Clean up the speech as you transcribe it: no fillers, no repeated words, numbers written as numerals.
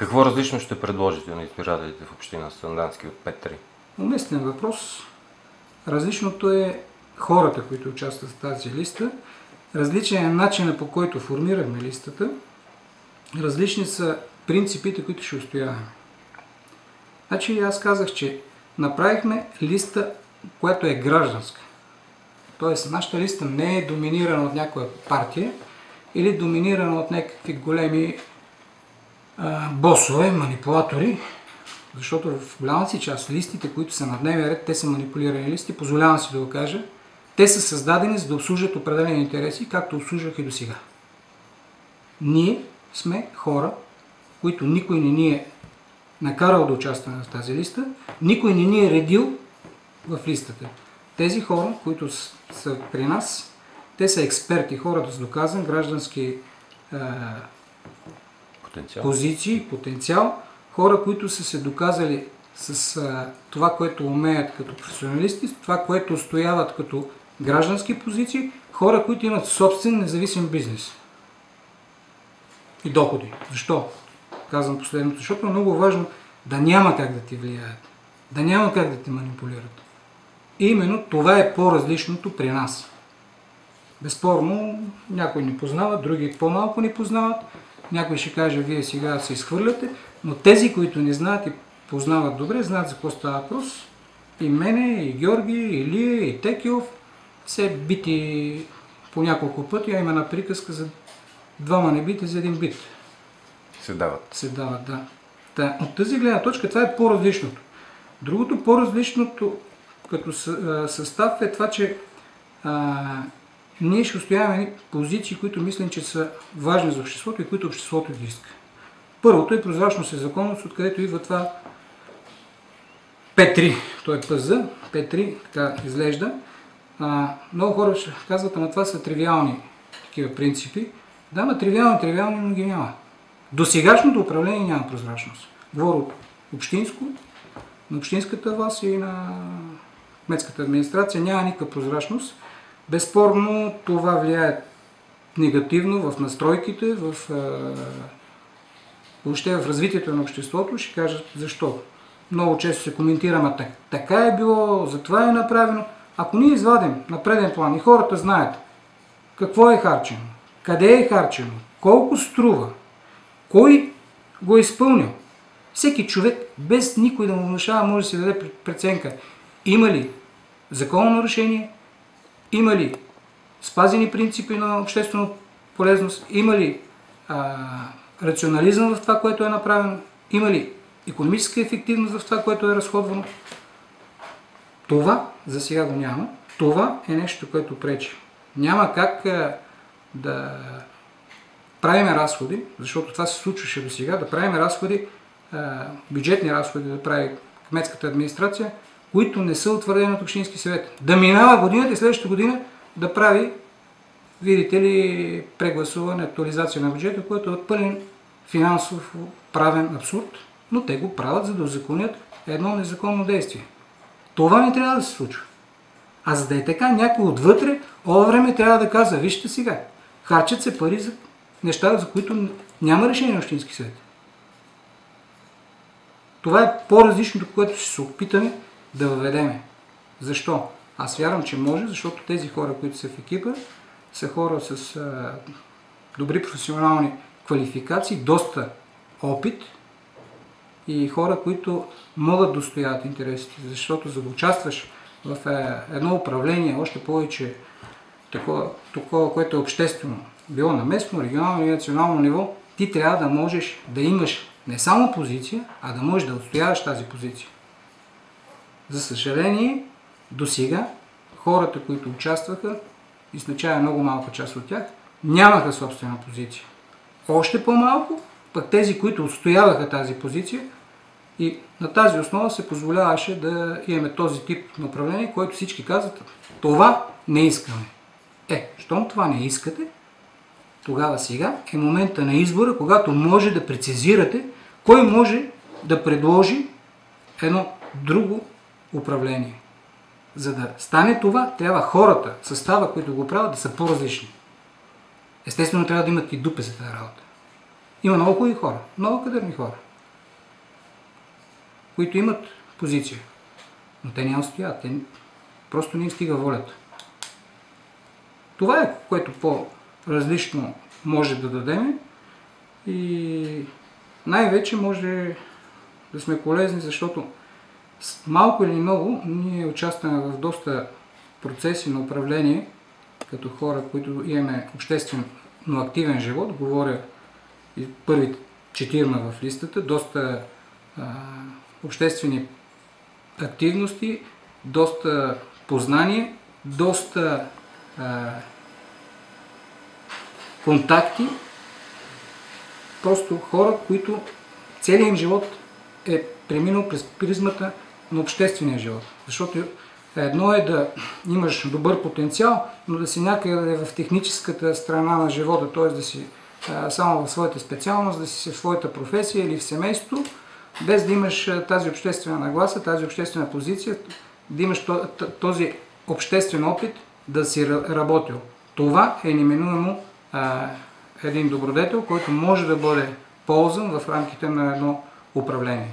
Какво различно ще предложите на избирателите в община Сандански от 5-3? Уместен въпрос. Различното е хората, които участват в тази листа. Различен е начинът, по който формирахме листата. Различни са принципите, които ще устояваме. Значи аз казах, че направихме листа, която е гражданска. Тоест нашата листа не е доминирана от някоя партия или доминирана от някакви големи босове, манипулатори, защото в голямата си част листите, които са на дневния ред, те са манипулирани листи, позволявам си да го кажа, те са създадени за да обслужат определени интереси, както обслужвах и до сега. Ние сме хора, които никой не ни е накарал да участваме в тази листа, никой не ни е редил в листата. Тези хора, които са при нас, те са експерти, хората с доказан граждански позиции, потенциал, хора, които са се доказали с това, което умеят като професионалисти, с това, което устояват като граждански позиции, хора, които имат собствен независим бизнес и доходи. Защо? Казвам последното, защото е много важно да няма как да ти влияят, да няма как да те манипулират. И именно това е по-различното при нас. Безспорно, някои ни познават, други по-малко ни познават, някой ще каже, вие сега се изхвърляте, но тези, които не знаят и познават добре, знаят за какво става въпрос. И мене, и Георги, и Илия, и Текиов, все бити по няколко пъти, а има една приказка за двама не бити за един бит. Се дават. Се дават, да. От тази гледна точка това е по-различното. Другото по-различното като състав е това, че ние ще устояваме позиции, които мислим, че са важни за обществото и които обществото ги иска. Първото е прозрачност и законност, откъдето идва това П3, то е ПЗ, П3, така изглежда. Много хора ще казват, ама това са тривиални такива принципи. Да, ма тривиални, но ги няма. До сегашното управление няма прозрачност. Говоря от общинско, на общинската власт и на кметската администрация няма никаква прозрачност. Безспорно това влияе негативно в настройките, въобще в развитието на обществото. Ще кажа защо. Много често се коментира, така е било, затова е направено. Ако ние извадим на преден план и хората знаят какво е харчено, къде е харчено, колко струва, кой го е изпълнил, всеки човек, без никой да му внушава, може да си даде преценка. Има ли закононарушение, има ли спазени принципи на обществена полезност, има ли рационализъм в това, което е направено, има ли икономическа ефективност в това, което е разходвано. Това за сега го няма. Това е нещо, което пречи. Няма как да правим разходи, защото това се случваше до сега, да правим разходи, бюджетни разходи да прави кметската администрация, които не са утвърдени от Общински съвет. Да минава годината и следващата година да прави, видите ли, прегласуване, актуализация на бюджета, което е пълен финансов правен абсурд, но те го правят, за да узаконят едно незаконно действие. Това не трябва да се случва. А за да е така, някой отвътре, време трябва да казва, вижте сега, харчат се пари за неща, за които няма решение на Общински съвет. Това е по-различното, което ще се опитаме да въведеме. Защо? Аз вярвам, че може, защото тези хора, които са в екипа, са хора с добри професионални квалификации, доста опит и хора, които могат да устояват интересите, защото за да участваш в едно управление, още повече такова, което е обществено, било на местно, регионално и национално ниво, ти трябва да можеш да имаш не само позиция, а да можеш да отстояваш тази позиция. За съжаление, до сега хората, които участваха, изначално много малка част от тях, нямаха собствена позиция. Още по-малко, пък тези, които отстояваха тази позиция, и на тази основа се позволяваше да имаме този тип на управление, който всички казват, това не искаме. Щом това не искате, тогава сега е момента на избора, когато може да прецизирате кой може да предложи едно друго управление. За да стане това, трябва хората, състава, които го правят, да са по-различни. Естествено, трябва да имат и дупе за тази работа. Има много хубави хора, много кадърни хора. които имат позиция, но те няма стоят, просто не им стига волята. Това е, което по-различно може да дадем и най-вече може да сме полезни, защото малко или много ние участваме в доста процеси на управление, като хора, които имаме обществено активен живот, говоря и първите 4 в листата, доста обществени активности, доста познание, доста контакти, просто хора, които целият им живот е преминал през призмата на обществения живот. Защото едно е да имаш добър потенциал, но да си някъде в техническата страна на живота, т.е. да си само в своята специалност, да си в своята професия или в семейството, без да имаш тази обществена нагласа, тази обществена позиция, да имаш този обществен опит да си работил. Това е неминуемо един добродетел, който може да бъде ползван в рамките на едно управление.